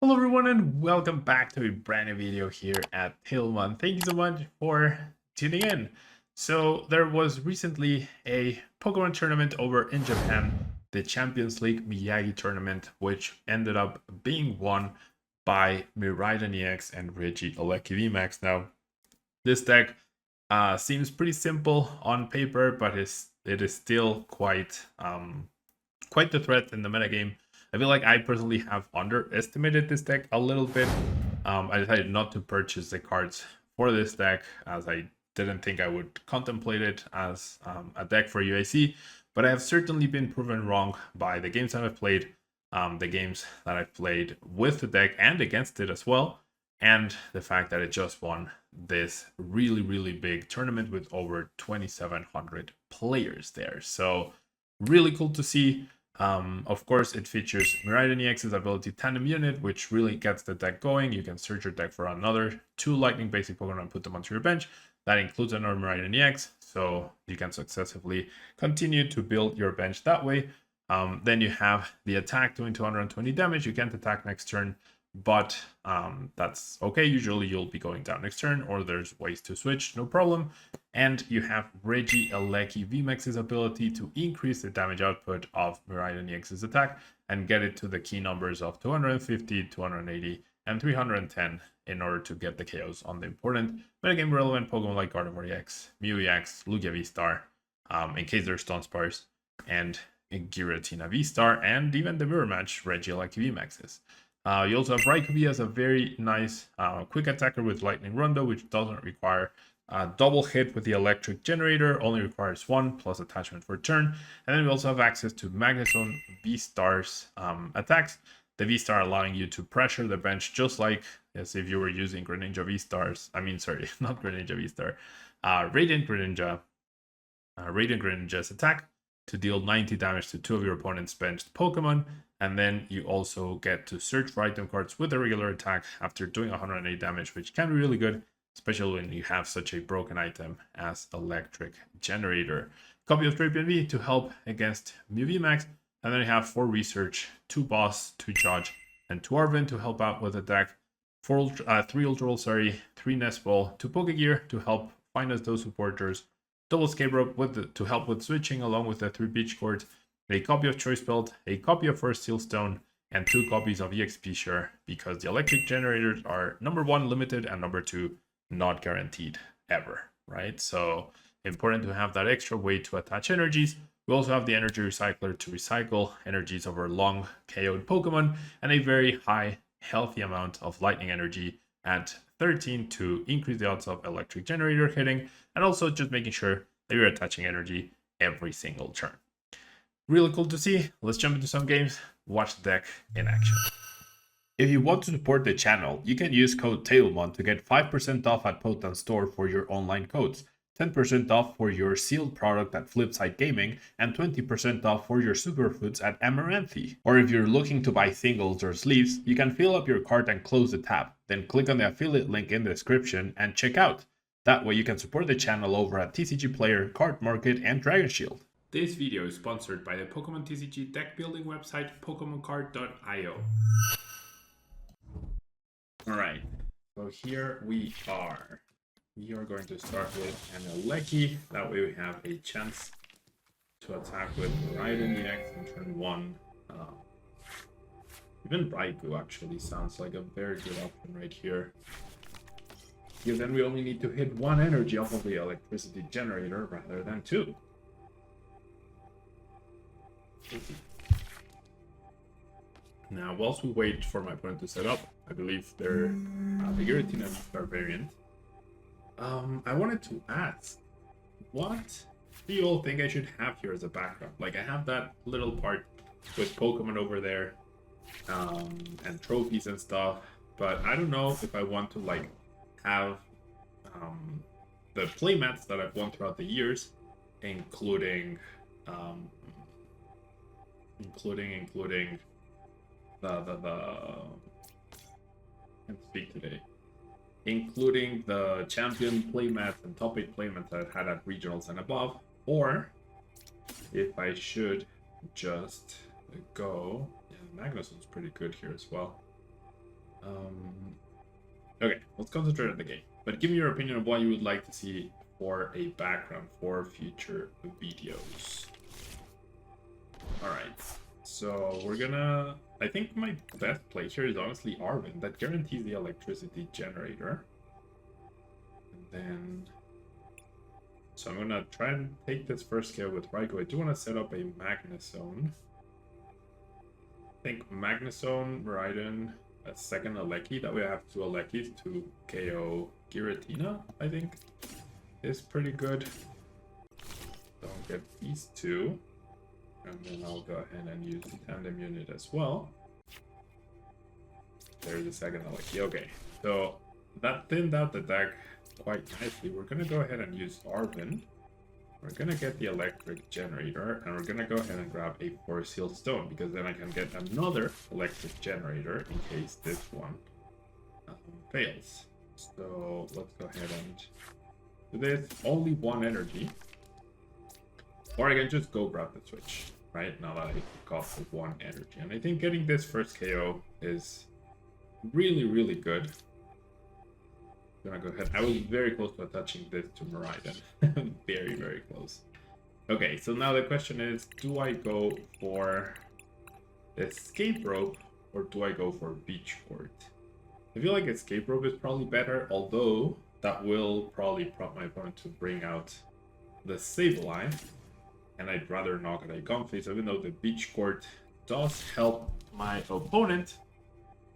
Hello everyone and welcome back to a brand new video here at Tablemon. Thank you so much for tuning in. So there was recently a Pokemon tournament over in Japan, the Champions League Miyagi tournament, which ended up being won by Miraidon EX and Reggie Alecki VMAX. Now, this deck seems pretty simple on paper, but it is still quite the threat in the metagame. I feel like I personally have underestimated this deck a little bit. I decided not to purchase the cards for this deck as I didn't think I would contemplate it as a deck for UAC, but I have certainly been proven wrong by the games that I've played, the games that I've played with the deck and against it as well, and the fact that it just won this really big tournament with over 2,700 players there. So really cool to see. Of course, it features Miraidon EX's ability Tandem Unit, which really gets the deck going. You can search your deck for another 2 Lightning basic Pokemon and put them onto your bench. That includes another Miraidon EX, so you can successfully continue to build your bench that way. Then you have the attack doing 220 damage. You can't attack next turn, but that's okay. Usually you'll be going down next turn, or there's ways to switch, no problem. And you have Reggie Alecki VMAX's ability to increase the damage output of Miraidon EX's attack and get it to the key numbers of 250, 280, and 310 in order to get the KOs on the important metagame relevant Pokemon like Gardevoir EX, Mew EX, Lugia V-Star, in case there's Stone Spars, and Giratina V-Star, and even the mirror match Reggie Alecki VMAX's. You also have Raikou as a very nice quick attacker with Lightning Rondo, which doesn't require a double hit with the electric generator, only requires 1 plus attachment for turn. And then we also have access to Magnezone V-Star's attacks. The V-Star allowing you to pressure the bench just like as if you were using Greninja V-Stars. I mean, sorry, not Greninja V-Star. Radiant Greninja's attack to deal 90 damage to 2 of your opponent's benched Pokemon. And then you also get to search for item cards with a regular attack after doing 108 damage, which can be really good, especially when you have such a broken item as Electric Generator. Copy of Drapion V to help against Mew VMAX, and then you have 4 Research, 2 Boss, 2 Judge, and 2 Arven to help out with the deck. 3 Ultra Ball, 3 Nest Ball, 2 Pokegear to help find us those supporters, double Escape Rope to help with switching along with the 3 Beach Cords, a copy of Choice Belt, a copy of First Seal Stone, and 2 copies of EXP Share, because the electric generators are number 1 limited and number 2 not guaranteed ever, right? So important to have that extra way to attach energies. We also have the energy recycler to recycle energies over long KO'd Pokemon, and a very high healthy amount of lightning energy at 13 to increase the odds of electric generator hitting, and also just making sure that you're attaching energy every single turn. Really cool to see. Let's jump into some games, watch the deck in action. If you want to support the channel, you can use code Tablemon to get 5% off at Potent Store for your online codes, 10% off for your sealed product at Flipside Gaming, and 20% off for your superfoods at Amaranthi. Or if you're looking to buy singles or sleeves, you can fill up your cart and close the tab, then click on the affiliate link in the description and check out. That way you can support the channel over at TCG Player, Card Market, and Dragon Shield. This video is sponsored by the Pokemon TCG deck building website PokemonCard.io. Alright, so here we are. We are going to start with an Alecki. That way we have a chance to attack with Miraidon EX in turn 1. Even Raikou actually sounds like a very good option right here. Because then we only need to hit 1 energy off of the electricity generator rather than 2. Now, whilst we wait for my opponent to set up, I believe they're the Giratina V-Star variant. I wanted to ask, what do you all think I should have here as a background? Like, I have that little part with Pokemon over there, and trophies and stuff, but I don't know if I want to, like, have the playmats that I've won throughout the years, including I can't speak today. Including the champion playmats and top 8 playmats that I've had at regionals and above, or if I should just go. Yeah, Magnusson's pretty good here as well. Okay, let's concentrate on the game. But give me your opinion of what you would like to see for a background for future videos. Alright, so we're gonna... I think my best place here is honestly Arvin. That guarantees the electricity generator. And then... So I'm gonna try and take this first KO with Raikou. I do want to set up a Magnezone. I think Magnezone, Miraidon, a second Aleki. That way I have two Alekis to KO Giratina, I think. Is pretty good. So I'll get these two. And then I'll go ahead and use the tandem unit as well. There's the second Aleki. Okay, so that thinned out the deck quite nicely. We're going to go ahead and use Arvin. We're going to get the electric generator, and we're going to go ahead and grab a Forest Seal Stone, because then I can get another electric generator in case this one fails. So let's go ahead and do this. Only one energy. Or I can just go grab the switch, right? Now that I got the one energy. And I think getting this first KO is really, really good. I'm gonna go ahead. I was very close to attaching this to Miraidon. Very, very close. Okay, so now the question is, do I go for Escape Rope or do I go for Beach Court? I feel like Escape Rope is probably better, although that will probably prompt my opponent to bring out the Sableye. And I'd rather knock at a Comfey, so even though the Beach Court does help my opponent,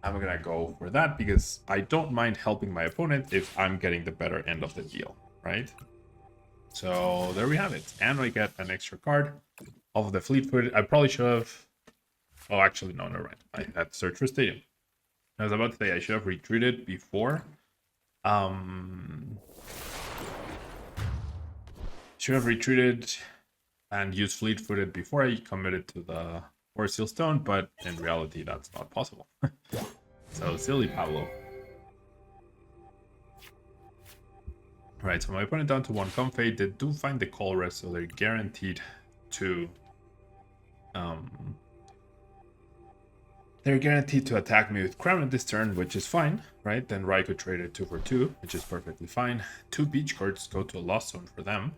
I'm gonna go for that because I don't mind helping my opponent if I'm getting the better end of the deal, right? So there we have it. And I get an extra card of the Fleet-Footed. I probably should have... Oh, actually, no, never mind. I had Search for Stadium. I was about to say I should have retreated before. Should have retreated and used Fleet-Footed before I committed to the Forest Seal Stone, but in reality, that's not possible. So, silly Pablo. Right, so my opponent down to one Comfey. They do find the Colress, so they're guaranteed to... They're guaranteed to attack me with Crown this turn, which is fine, right? Then Raikou traded 2 for 2, which is perfectly fine. 2 Beach Cards go to a Lost Zone for them.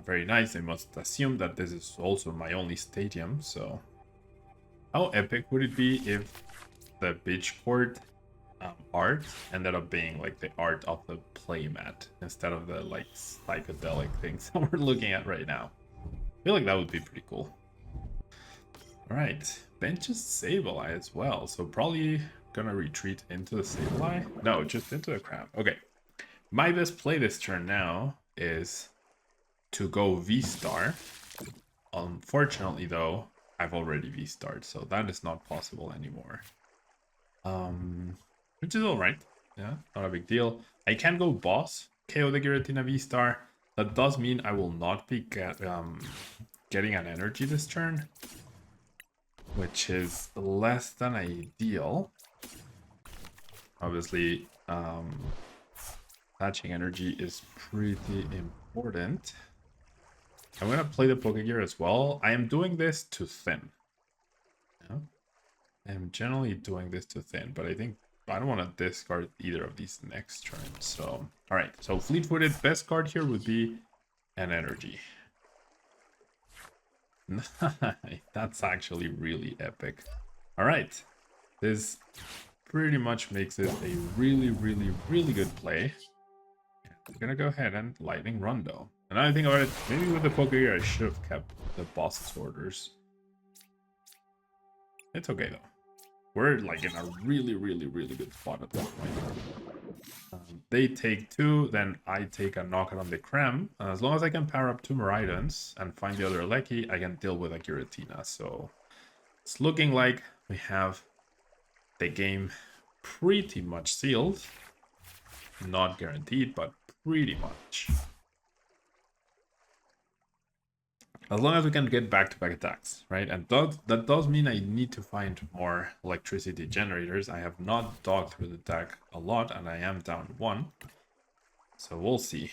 Very nice. I must assume that this is also my only stadium, so... How epic would it be if the Beach Court art ended up being like the art of the playmat instead of the like psychedelic things that we're looking at right now? I feel like that would be pretty cool. Alright, benches Sableye as well, so probably gonna retreat into the Sableye? No, just into the Crab. Okay, my best play this turn now is to go V-Star. Unfortunately though, I've already V-Starred, so that is not possible anymore. Which is alright. Yeah, not a big deal. I can go boss, KO the Giratina V-Star. That does mean I will not be getting an energy this turn, which is less than ideal. Obviously, attaching energy is pretty important. I'm going to play the Pokegear as well. I am doing this to thin. Yeah. I am generally doing this to thin, but I think I don't want to discard either of these next turn. So, alright. So, Fleet-Footed, best card here would be an energy. That's actually really epic. Alright. This pretty much makes it a really, really, really good play. I'm going to go ahead and Lightning Rondo. And now I think about it, maybe with the Pokegear I should have kept the boss's orders. It's okay though. We're like in a really, really, really good spot at this point. They take 2, then I take a knockout on the Crem. As long as I can power up 2 Miraidons and find the other Aleki, I can deal with a Giratina. So it's looking like we have the game pretty much sealed. Not guaranteed, but pretty much. As long as we can get back-to-back attacks, right? And that does mean I need to find more electricity generators. I have not dogged through the deck a lot, and I am down 1. So we'll see.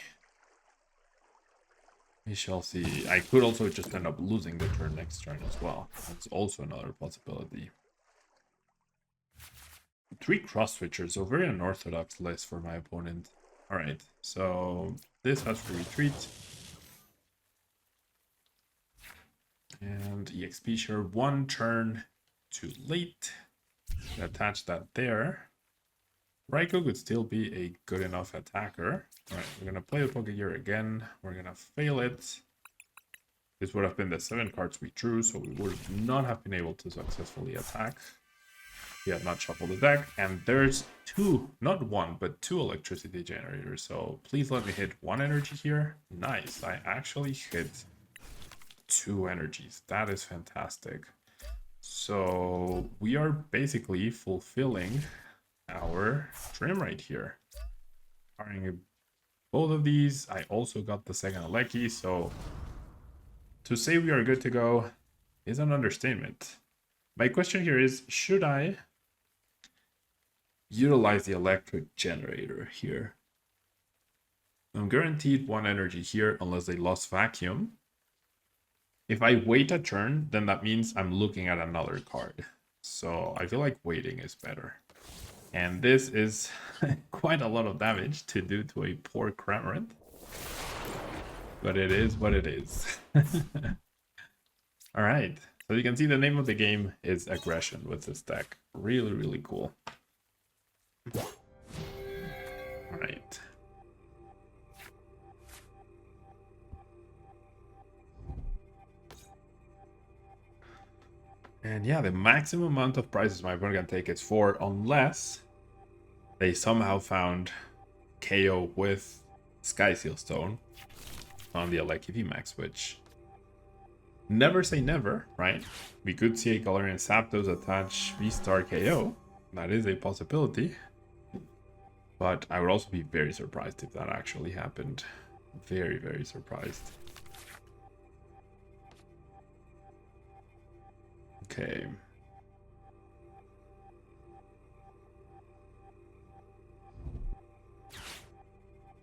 We shall see. I could also just end up losing the turn next turn as well. That's also another possibility. 3 cross switchers, so very unorthodox list for my opponent. All right, so this has to retreat. And EXP share 1 turn too late. Attach that there. Raikou could still be a good enough attacker. All right, we're gonna play the Pokegear again. We're gonna fail it. This would have been the 7 cards we drew, so we would not have been able to successfully attack. We have not shuffled the deck, and there's 2, not 1, but 2 electricity generators. So please let me hit 1 energy here. Nice, I actually hit 2 energies. That is fantastic. So we are basically fulfilling our dream right here. Firing both of these. I also got the second Aleki, so to say we are good to go is an understatement. My question here is, should I utilize the electric generator here? I'm guaranteed 1 energy here unless they lost vacuum. If I wait a turn, then that means I'm looking at another card. So I feel like waiting is better. And this is quite a lot of damage to do to a poor Cramorant. But it is what it is. Alright, so you can see the name of the game is Aggression with this deck. Really, really cool. Alright. And yeah, the maximum amount of prizes my opponent can take is 4, unless they somehow found KO with Sky Seal Stone on the Aleki VMAX, which never say never, right? We could see a Galarian Zapdos attach V-Star KO. That is a possibility. But I would also be very surprised if that actually happened. Very, very surprised. Okay.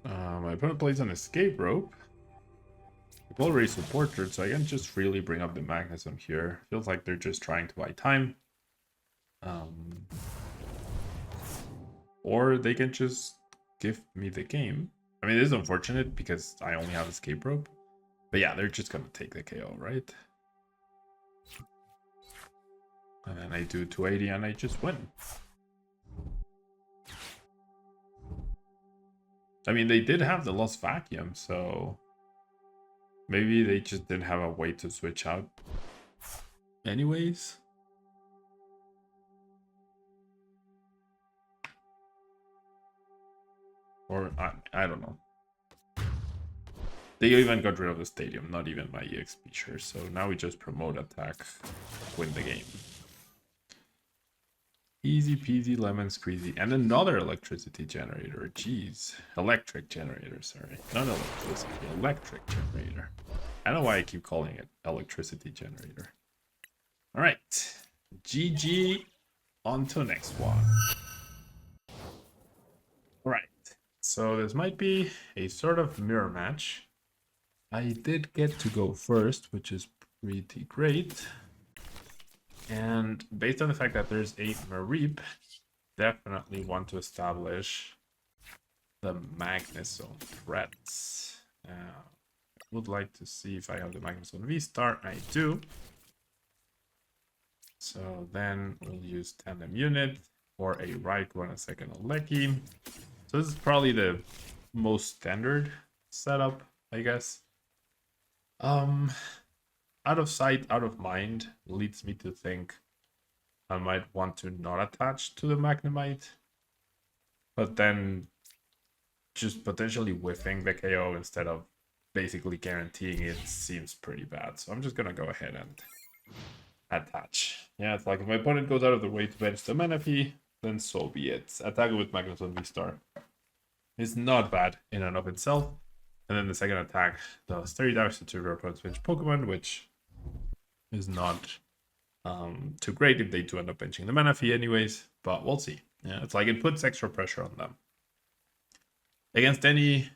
My opponent plays an escape rope. I've already supported, so I can just freely bring up the Magnetism here. Feels like they're just trying to buy time. Or they can just give me the game. I mean, it is unfortunate because I only have escape rope. But yeah, they're just gonna take the KO, right? And then I do 280 and I just win. I mean, they did have the lost vacuum, so maybe they just didn't have a way to switch out anyways. Or I don't know. They even got rid of the stadium, not even my EXP share. So now we just promote attack, win the game. Easy peasy lemon squeezy. And another electricity generator. Jeez. Electric generator, sorry. Not electricity, electric generator. I don't know why I keep calling it electricity generator. Alright. GG. On to the next one. Alright. So this might be a sort of mirror match. I did get to go first, which is pretty great. And based on the fact that there's a Mareep, definitely want to establish the Magnezone threats. I would like to see if I have the Magnezone V-Star. I do. So then we'll use Tandem Unit for a Raikou and a second Aleki. So this is probably the most standard setup, I guess. Out of sight, out of mind leads me to think I might want to not attach to the Magnemite, but then just potentially whiffing the KO instead of basically guaranteeing it seems pretty bad. So I'm just gonna go ahead and attach. Yeah, it's like if my opponent goes out of the way to bench the Manaphy, then so be it. Attacking with Magnezone V-Star is not bad in and of itself. And then the second attack does 30 damage to your opponent's bench Pokemon, which is not too great if they do end up benching the Manaphy anyways, but we'll see. Yeah, it's like it puts extra pressure on them. Against any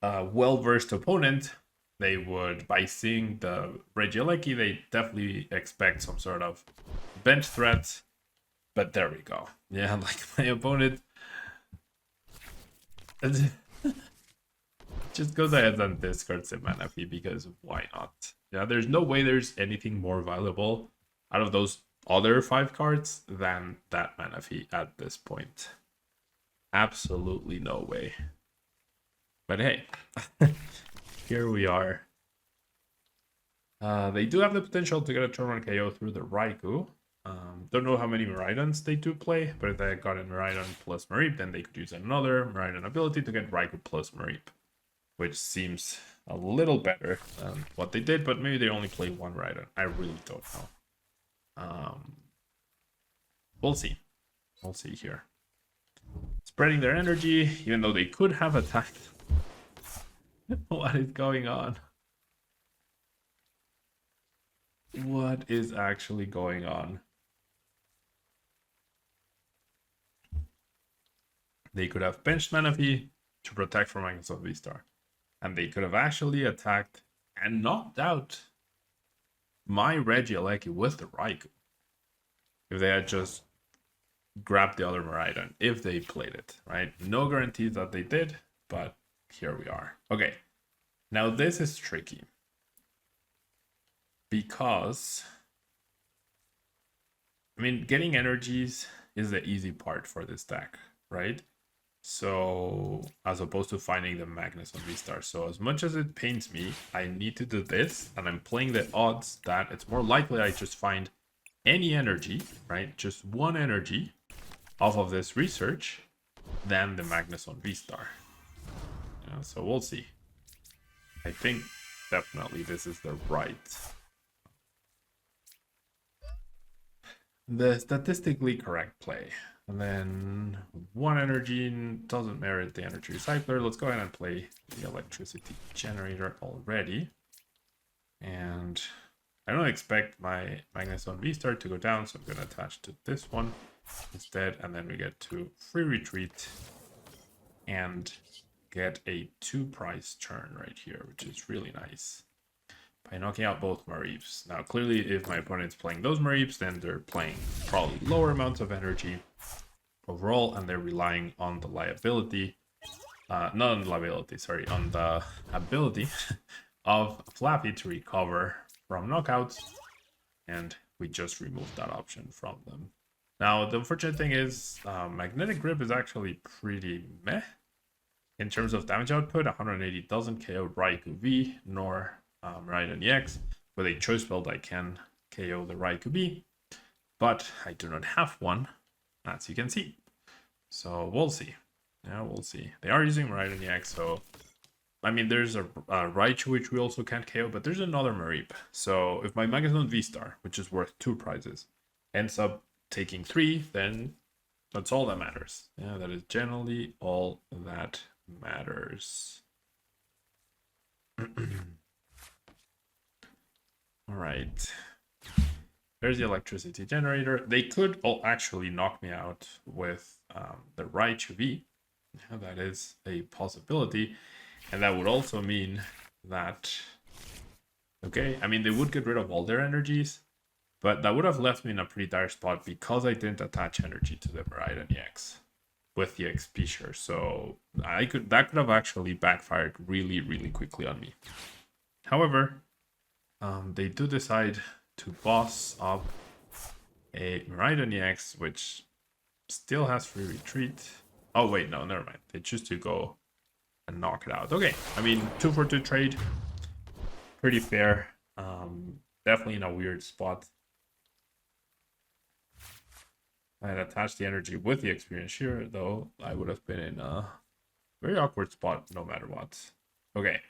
well-versed opponent, they would, by seeing the Regieleki, they definitely expect some sort of bench threat. But there we go. Yeah, like my opponent just goes ahead and discards the mana fee because why not? Yeah, there's no way there's anything more valuable out of those other 5 cards than that mana fee at this point. Absolutely no way. But hey, here we are. They do have the potential to get a turn 1 KO through the Raikou. Don't know how many Miraidons they do play, but if they got a Miraidon plus Mareep, then they could use another Miraidon ability to get Raikou plus Mareep, which seems a little better than what they did, but maybe they only play 1 Miraidon. I really don't know. We'll see. We'll see here. Spreading their energy, even though they could have attacked. What is going on? What is actually going on? They could have benched Manaphy to protect from Magnus of V-Star. And they could have actually attacked and knocked out my Regieleki with the Raikou. If they had just grabbed the other Miraidon, if they played it, right? No guarantees that they did, but here we are. Okay, now this is tricky. Because, I mean, getting energies is the easy part for this deck, right? So, as opposed to finding the Magnus on V-Star. So, as much as it pains me, I need to do this, and I'm playing the odds that it's more likely I just find any energy, right? Just one energy off of this research than the Magnus on V-Star. Yeah, so, we'll see. I think definitely this is the statistically correct play. And then 1 energy doesn't merit the energy recycler. Let's go ahead and play the electricity generator already. And I don't expect my Magnus on V-Star to go down, so I'm going to attach to this one instead. And then we get to free retreat and get a 2-price turn right here, which is really nice. By knocking out both Mareeps. Now, clearly, if my opponent's playing those Mareeps, then they're playing probably lower amounts of energy overall, and they're relying on the liability, not on the liability, sorry, on the ability of Flappy to recover from knockouts, and we just removed that option from them. Now, the unfortunate thing is, Magnetic Grip is actually pretty meh in terms of damage output. 180 doesn't KO Raikou V, nor Miraidon EX. With a choice build, I can KO the Raikou B, but I do not have one, as you can see. So we'll see. Yeah, we'll see. They are using Miraidon EX, so I mean, there's a Raichu which we also can't KO, but there's another Mareep. So if my Magnus on V-Star, which is worth 2 prizes, ends up taking 3, then that's all that matters. Yeah, that is generally all that matters. All right, there's the electricity generator. They could all actually knock me out with the Raichu V. Yeah, that is a possibility, and that would also mean that, okay, I mean, they would get rid of all their energies, but that would have left me in a pretty dire spot because I didn't attach energy to the Miraidon EX with the XP share. So that could have actually backfired really, really quickly on me. However, they do decide to boss up a Miraidon EX, which still has free retreat. Oh wait, no, never mind. They choose to go and knock it out. Okay, I mean, 2 for 2 trade, pretty fair. Definitely in a weird spot. I had attached the energy with the experience here, though I would have been in a very awkward spot no matter what. Okay.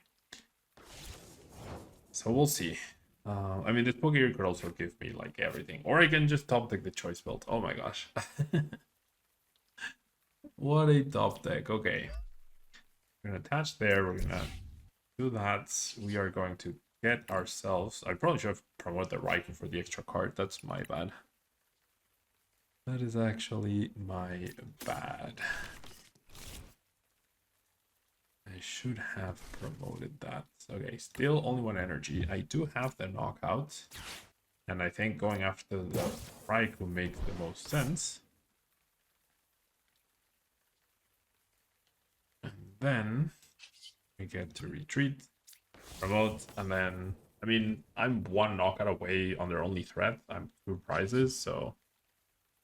So we'll see. I mean, this Pokemon could also give me like everything, or I can just top deck the choice build. Oh my gosh. What a top deck. Okay. We're gonna attach there. We're gonna do that. We are going to get ourselves. I probably should have promoted the Raikou for the extra card. That's my bad. That is actually my bad. I should have promoted that. Okay, still only 1 energy. I do have the knockout. And I think going after the strike will make the most sense. And then we get to retreat, promote, and then, I mean, I'm one knockout away on their only threat. I'm 2 prizes, so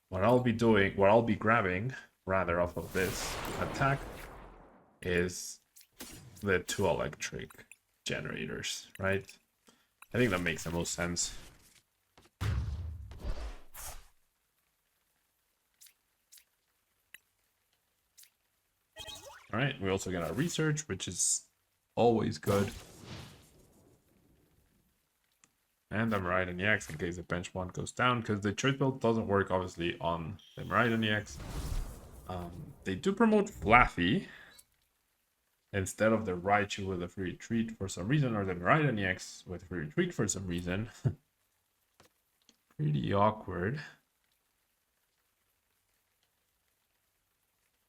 what I'll be doing, what I'll be grabbing, rather, off of this attack is the 2 electric generators, right? I think that makes the most sense. All right, we also get our research, which is always good. And the Miraidon EX in case the bench 1 goes down, because the choice build doesn't work obviously on the Miraidon EX. They do promote Fluffy instead of the Raichu with a free retreat for some reason, or the Miraidon EX with free retreat for some reason. Pretty awkward.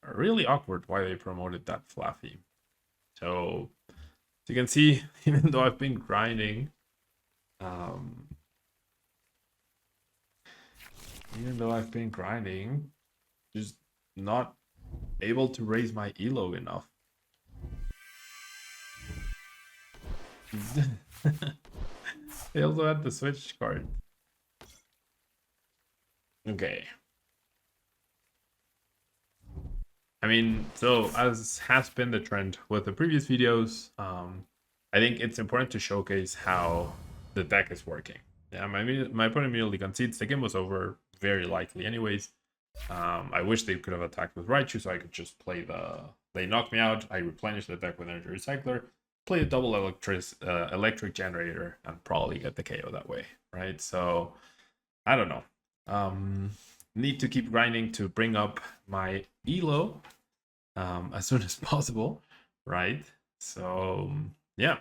Really awkward why they promoted that Fluffy. So, as you can see, even though I've been grinding, just not able to raise my elo enough. They also had the switch card. Okay. I mean, so as has been the trend with the previous videos, I think it's important to showcase how the deck is working. Yeah, my opponent immediately concedes. The game was over, very likely anyways. I wish they could have attacked with Raichu so I could just play the... They knocked me out, I replenished the deck with Energy Recycler, play a double electric generator, and probably get the KO that way, right? So, I don't know. Need to keep grinding to bring up my elo as soon as possible, right? So, yeah.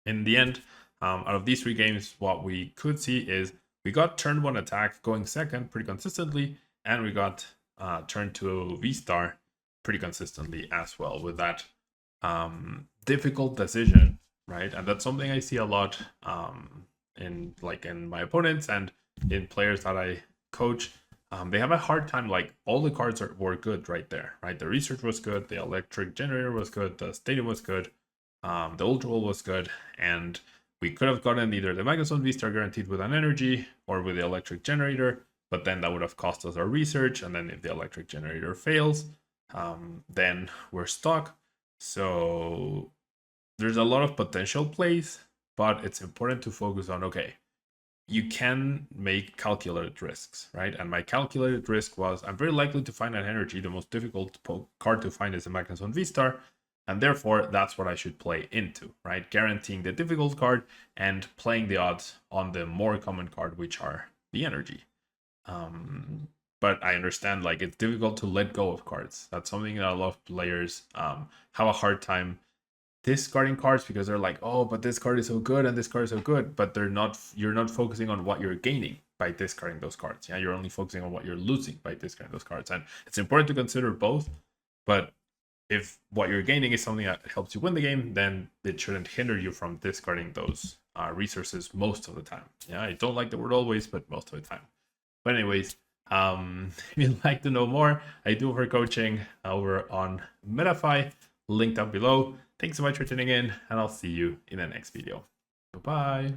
In the end, out of these 3 games, what we could see is we got turn 1 attack going second pretty consistently, and we got turn 2 V-Star pretty consistently as well with that difficult decision, right? And that's something I see a lot in my opponents and in players that I coach. They have a hard time, like, all the cards were good right there, right? The research was good, the electric generator was good, the stadium was good, the ultra ball was good, and we could have gotten either the Magnezone V-Star guaranteed with an energy or with the electric generator, but then that would have cost us our research, and then if the electric generator fails, then we're stuck. So there's a lot of potential plays, but it's important to focus on, okay, you can make calculated risks, right? And my calculated risk was, I'm very likely to find an energy. The most difficult card to find is a Magnezone V-Star, and therefore that's what I should play into, right? Guaranteeing the difficult card and playing the odds on the more common card, which are the energy. But I understand, like, it's difficult to let go of cards. That's something that a lot of players have a hard time discarding cards, because they're like, oh, but this card is so good and this card is so good, but you're not focusing on what you're gaining by discarding those cards. Yeah, you're only focusing on what you're losing by discarding those cards. And it's important to consider both, but if what you're gaining is something that helps you win the game, then it shouldn't hinder you from discarding those resources most of the time. Yeah, I don't like the word always, but most of the time. But anyways, if you'd like to know more, I do offer coaching over on MetaFi, link down below. Thanks so much for tuning in, and I'll see you in the next video. Bye-bye.